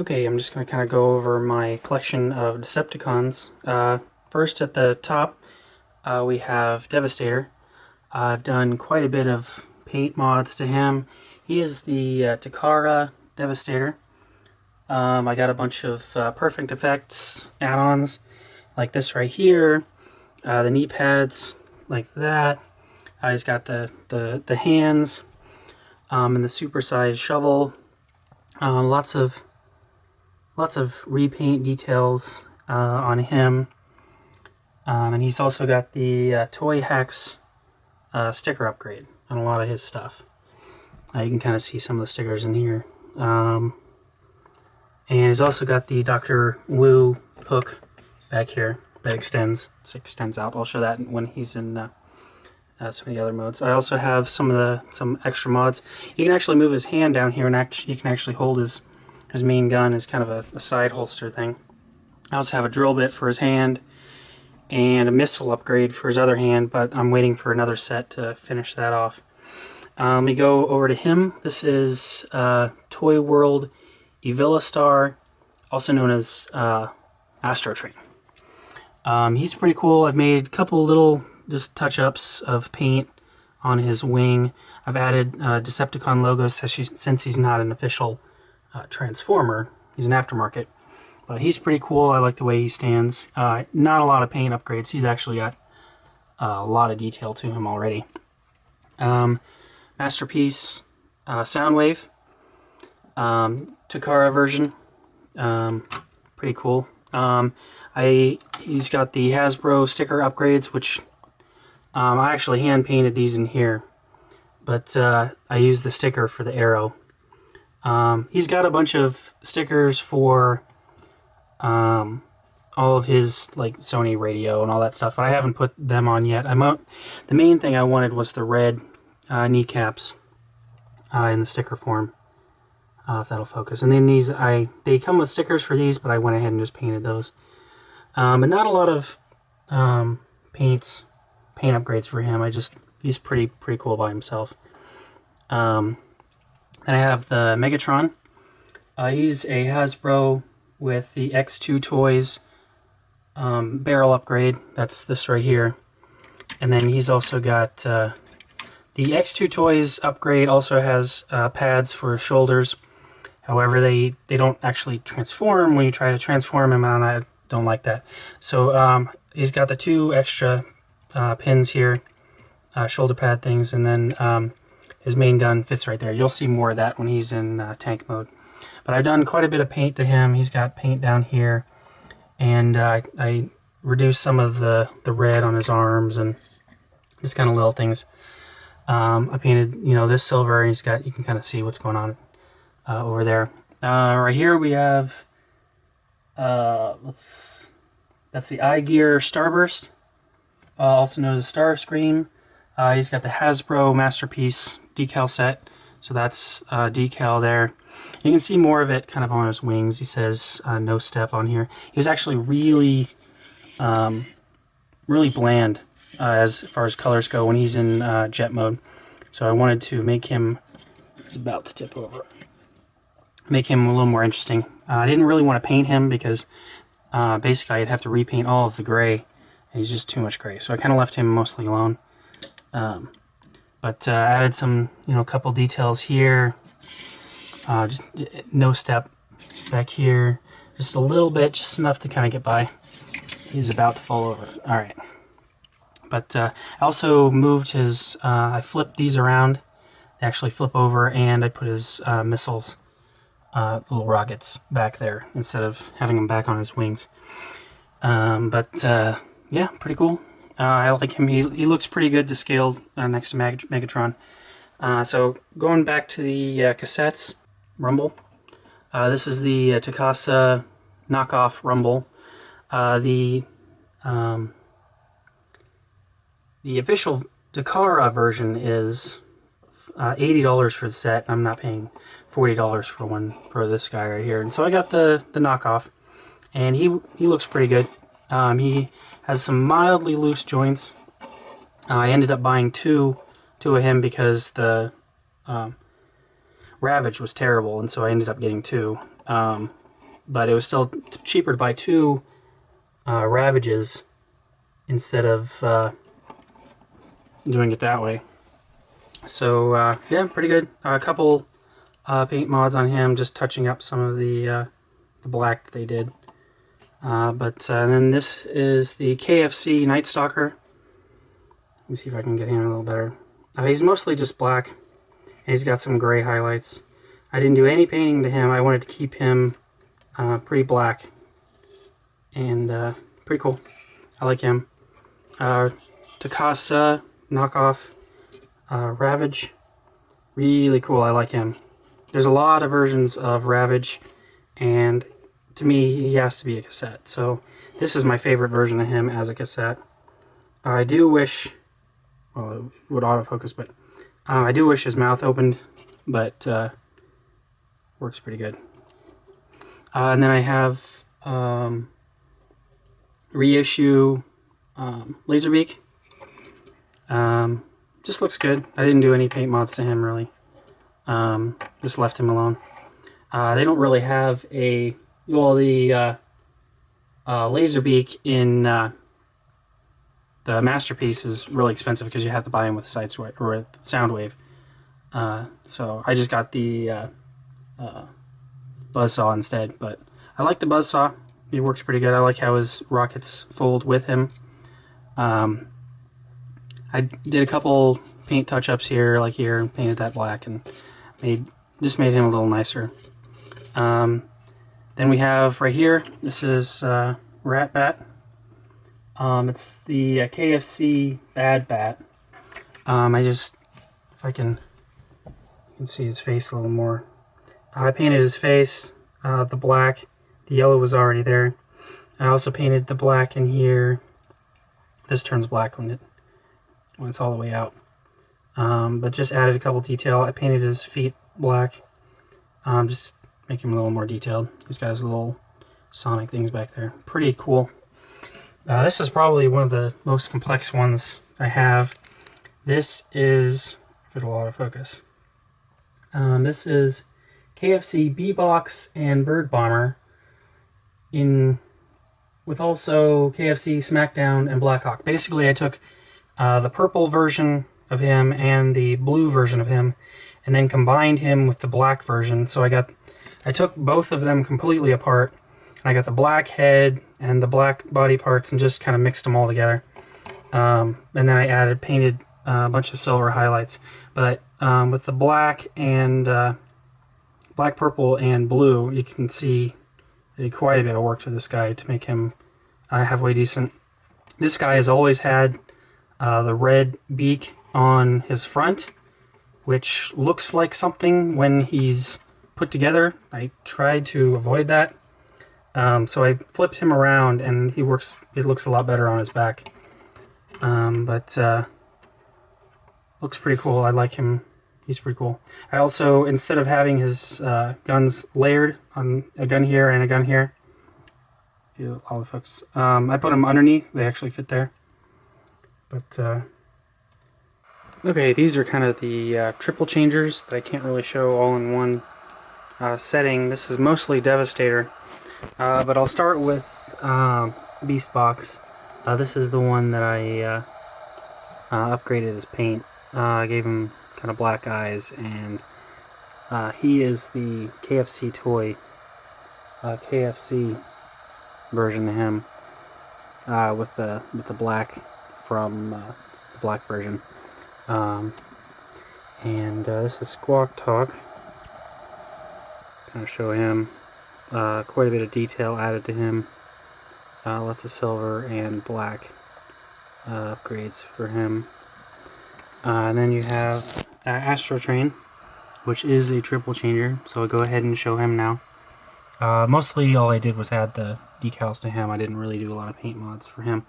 Okay, I'm just going to kind of go over my collection of Decepticons. First at the top, we have Devastator. I've done quite a bit of paint mods to him. He is the Takara Devastator. I got a bunch of Perfect Effects add-ons, like this right here, the knee pads, like that. He's got the hands, and the supersized shovel. Lots of repaint details on him, and he's also got the Toy Hacks sticker upgrade on a lot of his stuff. You can kind of see some of the stickers in here, and he's also got the Dr. Wu hook back here that extends out. I'll show that when he's in some of the other modes. I also have some extra mods. You can actually move his hand down here, and you can actually hold his main gun as kind of a side holster thing. I also have a drill bit for his hand and a missile upgrade for his other hand, but I'm waiting for another set to finish that off. Let me go over to him. This is Toy World Evilistar, also known as Astro Train. He's pretty cool. I've made a couple little just touch-ups of paint on his wing. I've added Decepticon logos since he's not an official Transformer. He's an aftermarket, but he's pretty cool. I like the way he stands. Not a lot of paint upgrades. He's actually got a lot of detail to him already. Masterpiece Soundwave, Takara version, pretty cool. He's got the Hasbro sticker upgrades, which I actually hand painted these in here, but I used the sticker for the arrow. He's got a bunch of stickers for all of his like Sony radio and all that stuff, but I haven't put them on yet. The main thing I wanted was the red kneecaps in the sticker form, if that'll focus. And then they come with stickers for these, but I went ahead and just painted those. But not a lot of paint upgrades for him. He's pretty cool by himself. Then I have the Megatron. He's a Hasbro with the X2 Toys barrel upgrade. That's this right here. And then he's also got the X2 Toys upgrade also has pads for shoulders. However, they don't actually transform when you try to transform him, and I don't like that. So he's got the two extra pins here, shoulder pad things, and then his main gun fits right there. You'll see more of that when he's in tank mode. But I've done quite a bit of paint to him. He's got paint down here, and I reduced some of the red on his arms and just kind of little things. I painted, this silver, and you can kind of see what's going on over there. Right here we have that's the Eye Gear Starburst, also known as Starscream. He's got the Hasbro Masterpiece decal set, so that's decal there. You can see more of it kind of on his wings. He says no step on here. He was actually really bland as far as colors go when he's in jet mode. So I wanted to make him, it's about to tip over, make him a little more interesting. I didn't really want to paint him because basically I'd have to repaint all of the gray, and he's just too much gray. So I kind of left him mostly alone. But added some, couple details here. Just no step back here. Just a little bit, just enough to kind of get by. He's about to fall over. All right. But I also moved his, I flipped these around. They actually flip over, and I put his missiles, little rockets back there instead of having them back on his wings. Yeah, pretty cool. I like him. He looks pretty good to scale next to Megatron. So going back to the cassettes, Rumble. This is the Takasa knockoff Rumble. The official Takara version is $80 for the set. I'm not paying $40 for this guy right here. And so I got the knockoff, and he looks pretty good. He has some mildly loose joints. I ended up buying two of him because the Ravage was terrible, and so I ended up getting two. but it was still cheaper to buy 2 Ravages instead of doing it that way. So yeah, pretty good. A couple paint mods on him, just touching up some of the black that they did. But then this is the KFC Night Stalker. Let me see if I can get him a little better. He's mostly just black, and he's got some gray highlights. I didn't do any painting to him. I wanted to keep him pretty black and pretty cool. I like him. Takara knockoff Ravage. Really cool. I like him. There's a lot of versions of Ravage, and to me, he has to be a cassette. So this is my favorite version of him as a cassette. I do wish, well, it would autofocus, but I do wish his mouth opened, but works pretty good. And then I have Reissue Laserbeak. Just looks good. I didn't do any paint mods to him, really. Just left him alone. They don't really have a... Well, the Laserbeak in the Masterpiece is really expensive because you have to buy him with Sideswipe or with Soundwave. So I just got the Buzzsaw instead. But I like the Buzzsaw. He works pretty good. I like how his rockets fold with him. I did a couple paint touch-ups here, like here, and painted that black and just made him a little nicer. Then we have right here, this is Ratbat. It's the KFC Bad Bat. If I can, you can see his face a little more. I painted his face, the black. The yellow was already there. I also painted the black in here. This turns black when it's all the way out. But just added a couple detail. I painted his feet black. Just make him a little more detailed. He's got his little sonic things back there. Pretty cool. This is probably one of the most complex ones I have. This is, if it'll autofocus, this is KFC B-Box and Bird Bomber with also KFC SmackDown and Blackhawk. Basically, I took the purple version of him and the blue version of him and then combined him with the black version. So I took both of them completely apart, and I got the black head and the black body parts and just kind of mixed them all together. And then I painted a bunch of silver highlights. But with the black and black, purple, and blue, you can see I did quite a bit of work to this guy to make him halfway decent. This guy has always had the red beak on his front, which looks like something when he's put together. I tried to avoid that. So I flipped him around and it looks a lot better on his back. But looks pretty cool. I like him. He's pretty cool. I also, instead of having his guns layered on a gun here and a gun here, all the folks, I put them underneath. They actually fit there. But okay, these are kind of the triple changers that I can't really show all in one setting. This is mostly Devastator, but I'll start with Beast Box. This is the one that I upgraded his paint. I gave him kind of black eyes, and he is the KFC toy, KFC version of him, with the black from the black version. And this is Squawk Talk. Kind of show him quite a bit of detail added to him. Lots of silver and black upgrades for him. And then you have Astro Train, which is a triple changer, so I'll go ahead and show him now. Mostly all I did was add the decals to him. I didn't really do a lot of paint mods for him.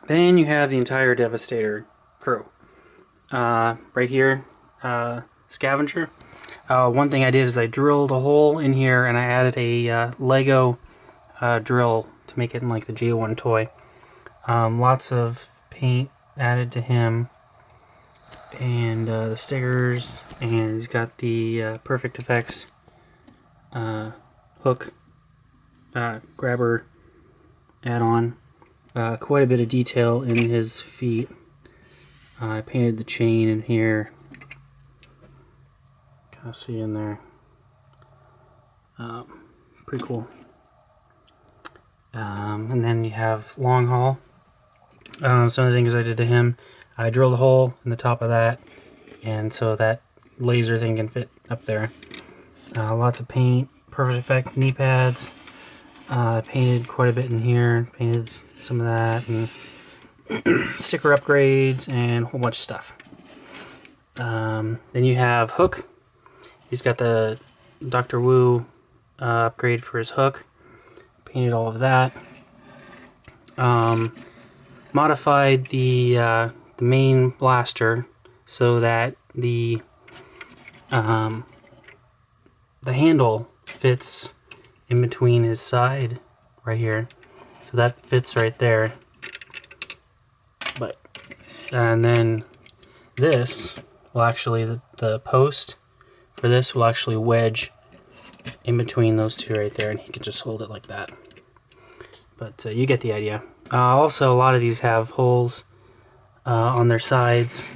Then you have the entire Devastator Crew. Right here, Scavenger. One thing I did is I drilled a hole in here and I added a Lego drill to make it in like the G1 toy. Lots of paint added to him, and the stickers, and he's got the Perfect Effects hook grabber add-on. Quite a bit of detail in his feet. I painted the chain in here. Kind of see in there. Pretty cool. And then you have long haul. Some of the things I did to him, I drilled a hole in the top of that, and so that laser thing can fit up there. Lots of paint, perfect effect knee pads. Painted quite a bit in here, painted some of that, and sticker upgrades, and a whole bunch of stuff. Then you have Hook. He's got the Dr. Wu upgrade for his hook. Painted all of that. Modified the main blaster so that the handle fits in between his side right here, so that fits right there. But and then this will actually, the post for this will actually wedge in between those two right there, and he can just hold it like that. But you get the idea. Also, a lot of these have holes on their sides.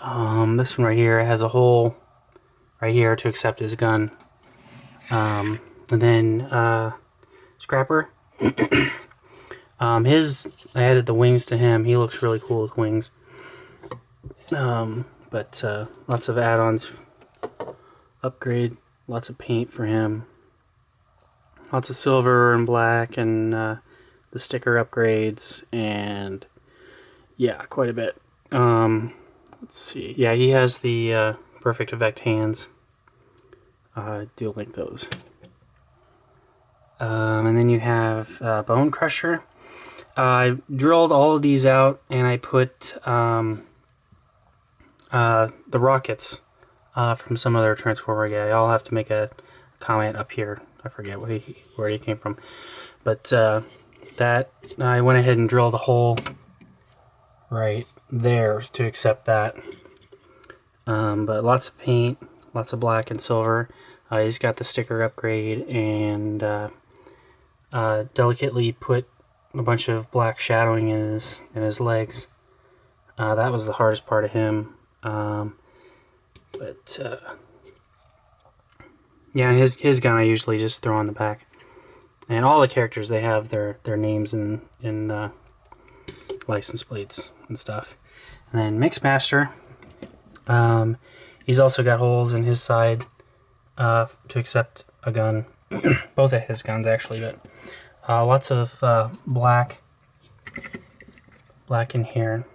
This one right here has a hole right here to accept his gun. And then Scrapper. I added the wings to him. He looks really cool with wings. But lots of add-ons, upgrade, lots of paint for him. Lots of silver and black, and the sticker upgrades, and yeah, quite a bit. Let's see. Yeah, he has the perfect effect hands. I do like those. And then you have Bone Crusher. I drilled all of these out, and I put the rockets from some other Transformer guy. I'll have to make a comment up here. I forget where he came from, but that I went ahead and drilled a hole right there to accept that. But lots of paint, lots of black and silver. He's got the sticker upgrade, and delicately put a bunch of black shadowing in his legs. That was the hardest part of him. Yeah, and his gun I usually just throw on the back. And all the characters, they have their names in license plates and stuff. And then Mixmaster, he's also got holes in his side to accept a gun. Both of his guns actually, but lots of black in here.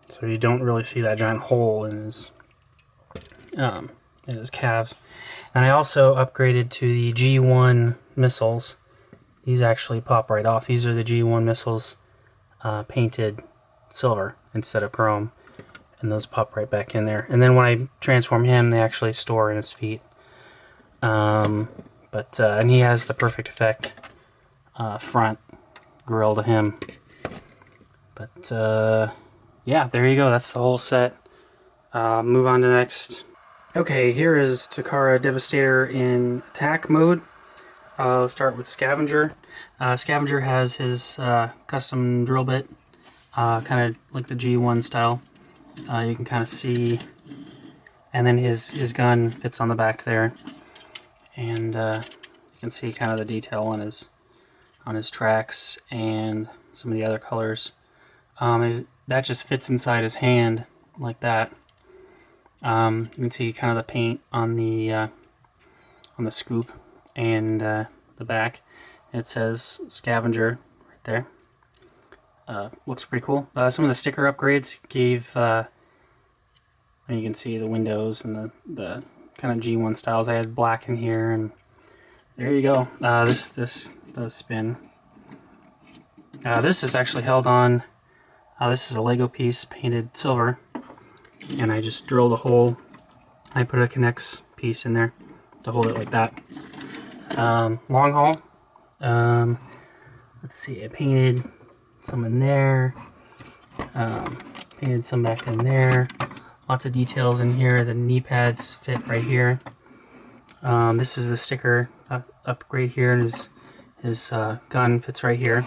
So you don't really see that giant hole in his calves. And I also upgraded to the G1 missiles. These actually pop right off. These are the G1 missiles painted silver instead of chrome, and those pop right back in there. And then when I transform him, they actually store in his feet. And he has the perfect effect front grill to him. But yeah, there you go. That's the whole set. Move on to the next. Okay, here is Takara Devastator in attack mode. I'll start with Scavenger. Scavenger has his custom drill bit, kind of like the G1 style. You can kind of see, and then his gun fits on the back there, and you can see kind of the detail on his tracks and some of the other colors. That just fits inside his hand like that. You can see kind of the paint on the scoop and the back. It says Scavenger right there. Looks pretty cool. Some of the sticker upgrades gave, and you can see the windows and the kind of G1 styles. I had black in here, and there you go. This does spin. This is actually held on. This is a Lego piece painted silver, and I just drilled a hole. I put a Connects piece in there to hold it like that. Long haul. Let's see, I painted some in there. Painted some back in there. Lots of details in here. The knee pads fit right here. This is the sticker upgrade here, and his gun fits right here.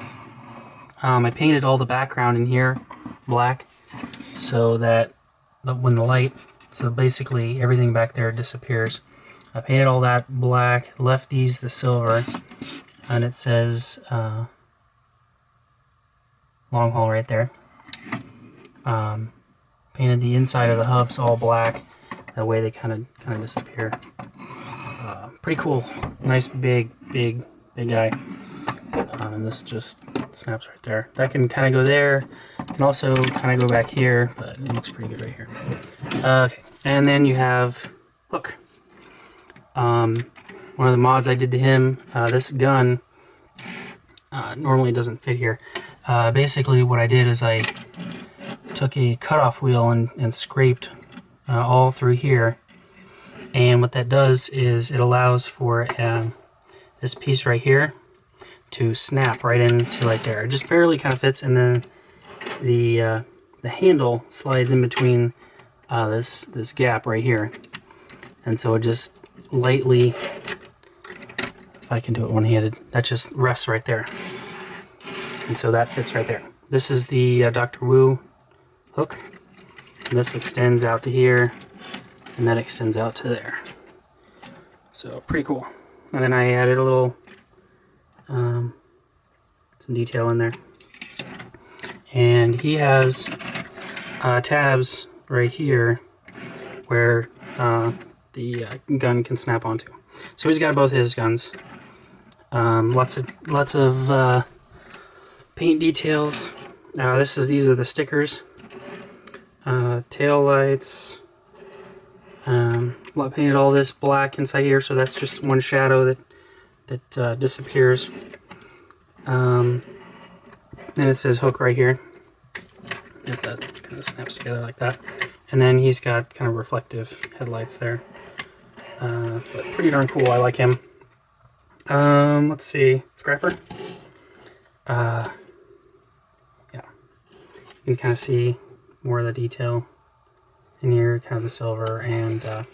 I painted all the background in here black so that when the light, so basically everything back there disappears. I painted all that black, left these the silver, and it says long haul right there. Painted the inside of the hubs all black, that way they kind of disappear. Pretty cool, nice big guy. And this just snaps right there. That can kind of go there, can also kind of go back here, but it looks pretty good right here. Okay, and then you have Hook. One of the mods I did to him, this gun normally doesn't fit here. Basically what I did is I took a cutoff wheel and scraped all through here, and what that does is it allows for this piece right here to snap right into right there. It just barely kind of fits, and then the handle slides in between this gap right here, and so it just lightly, if I can do it one-handed, that just rests right there, and so that fits right there. This is the Dr. Wu hook, and this extends out to here, and that extends out to there. So pretty cool. And then I added a little some detail in there, and he has tabs right here where the gun can snap onto. So he's got both his guns. Lots of paint details. These are the stickers. Tail lights. Painted all this black inside here, so that's just one shadow that disappears. Then it says Hook right here, if that kind of snaps together like that. And then he's got kind of reflective headlights there. But pretty darn cool. I like him. Let's see, Scrapper. Yeah, you can kind of see more of the detail in here, kind of the silver, and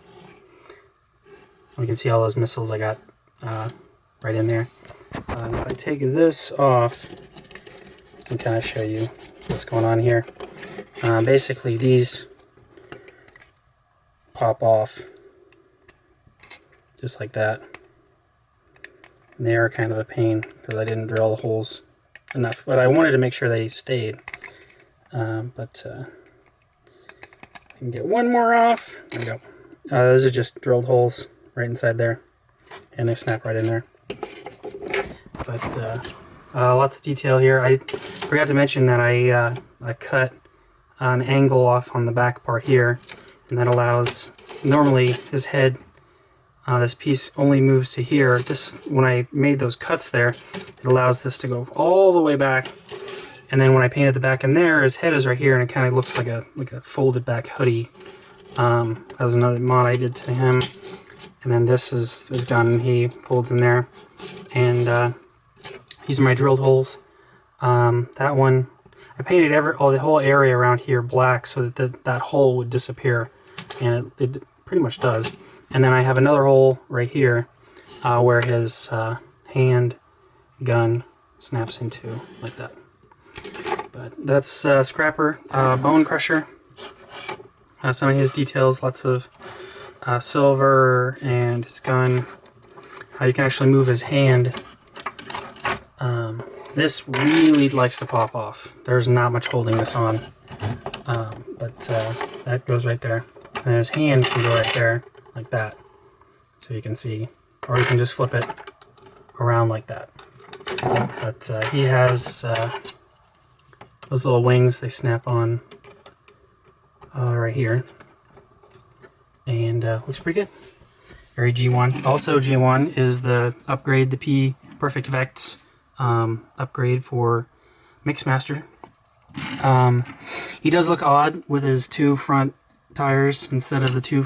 we can see all those missiles I got right in there. If I take this off, I can kind of show you what's going on here. Basically, these pop off just like that. And they are kind of a pain because I didn't drill the holes enough, but I wanted to make sure they stayed. I can get one more off. There we go. Those are just drilled holes right inside there, and they snap right in there. But lots of detail here. I forgot to mention that I cut an angle off on the back part here, and that allows, normally his head, this piece only moves to here. When I made those cuts there, it allows this to go all the way back. And then when I painted the back in there, his head is right here, and it kind of looks like a folded back hoodie. That was another mod I did to him. And then this is his gun. He folds in there, and these are my drilled holes. That one, I painted the whole area around here black so that that hole would disappear, and it pretty much does. And then I have another hole right here where his hand gun snaps into like that. But that's Scrapper. Bone Crusher. Some of his details, lots of silver, and his gun. You can actually move his hand. This really likes to pop off. There's not much holding this on. But that goes right there. And his hand can go right there, like that. So you can see. Or you can just flip it around like that. But he has those little wings, they snap on right here. And looks pretty good. Very G1. Also G1 is the upgrade, the P Perfect Effects upgrade for Mixmaster. He does look odd with his two front tires instead of the two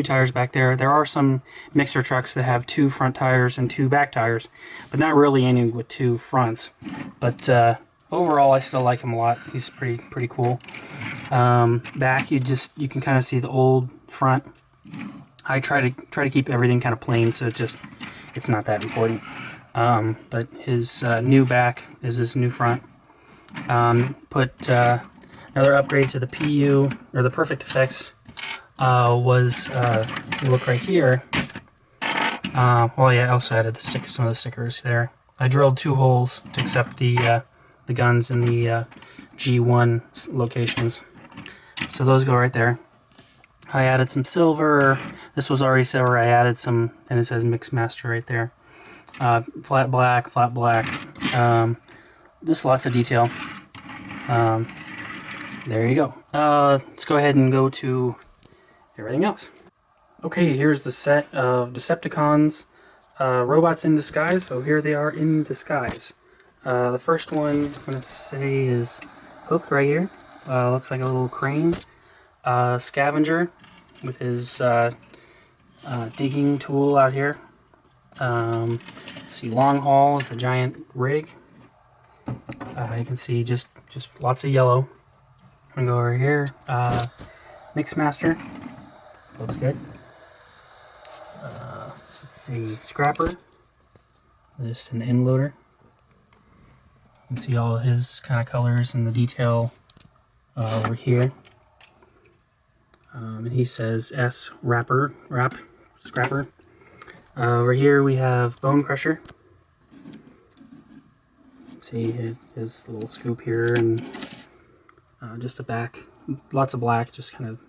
tires back there. There are some mixer trucks that have two front tires and two back tires, but not really any with two fronts. But overall, I still like him a lot. He's pretty cool. Back, you can kind of see the old front I try to keep everything kind of plain, so it's not that important. But his new back is this new front. Put another upgrade to the PU, or the Perfect Effects, was, if you look right here, well, yeah, I also added some of the stickers there. I drilled 2 holes to accept the guns in the G1 locations. So those go right there. I added some silver. This was already silver. I added some, and it says Mix Master right there. Flat black, just lots of detail. There you go. Let's go ahead and go to everything else. Okay, here's the set of Decepticons, robots in disguise. So here they are in disguise. The first one I'm going to say is Hook right here. Looks like a little crane. Scavenger with his digging tool out here. Let's see, Long Haul is a giant rig. You can see just lots of yellow. I'm gonna go over here. Mix Master looks good. Let's see, Scrapper. This is an end loader. You can see all his kind of colors and the detail over here. And he says S Scrapper. Over here we have Bone Crusher. See his little scoop here, and just a back, lots of black, just kind of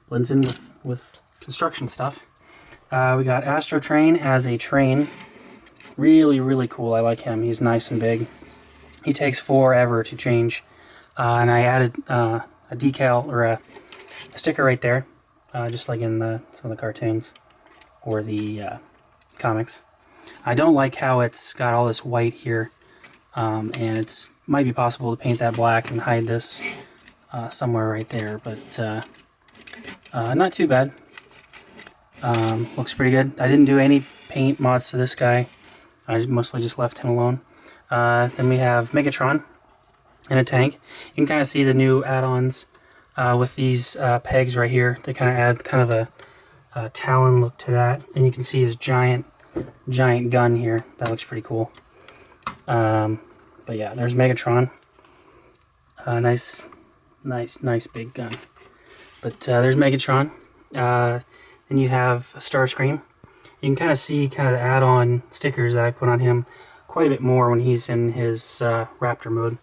blends in with construction stuff. We got Astro Train as a train. Really cool. I like him. He's nice and big. He takes forever to change. And I added a decal, or a sticker right there, just like in some of the cartoons or the comics. I don't like how it's got all this white here, and it's might be possible to paint that black and hide this somewhere right there, but not too bad. Looks pretty good. I didn't do any paint mods to this guy. I mostly just left him alone. Then we have Megatron in a tank. You can kind of see the new add-ons with these pegs right here. They kind of add kind of a talon look to that, and you can see his giant gun here. That looks pretty cool. But yeah, there's Megatron. Nice big gun. But there's Megatron. Then you have Starscream. You can kind of see the add-on stickers that I put on him quite a bit more when he's in his Raptor mode.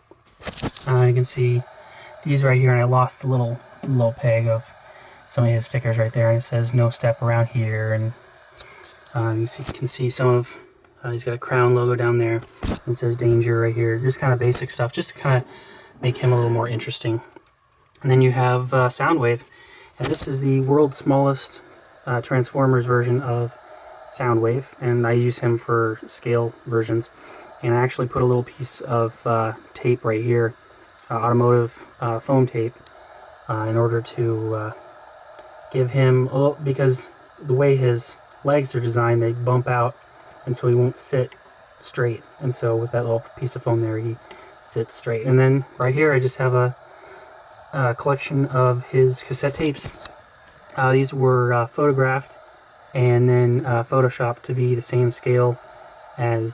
You can see these right here, and I lost the little peg of some of his stickers right there, and it says no step around here, and you can see some of, he's got a crown logo down there, and it says danger right here. Just kind of basic stuff, just to kind of make him a little more interesting. And then you have Soundwave, and this is the world's smallest Transformers version of Soundwave, and I use him for scale versions. And I actually put a little piece of tape right here, automotive foam tape, in order to give him a little, because the way his legs are designed, they bump out, and so he won't sit straight. And so with that little piece of foam there, he sits straight. And then right here, I just have a collection of his cassette tapes. These were photographed and then photoshopped to be the same scale as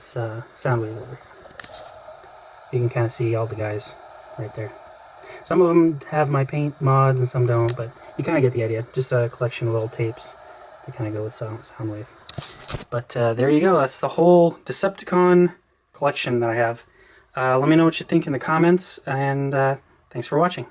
Soundwave over here. You can kind of see all the guys right there. Some of them have my paint mods and some don't, but you kind of get the idea. Just a collection of little tapes that kind of go with Soundwave. But there you go. That's the whole Decepticon collection that I have. Let me know what you think in the comments, and thanks for watching.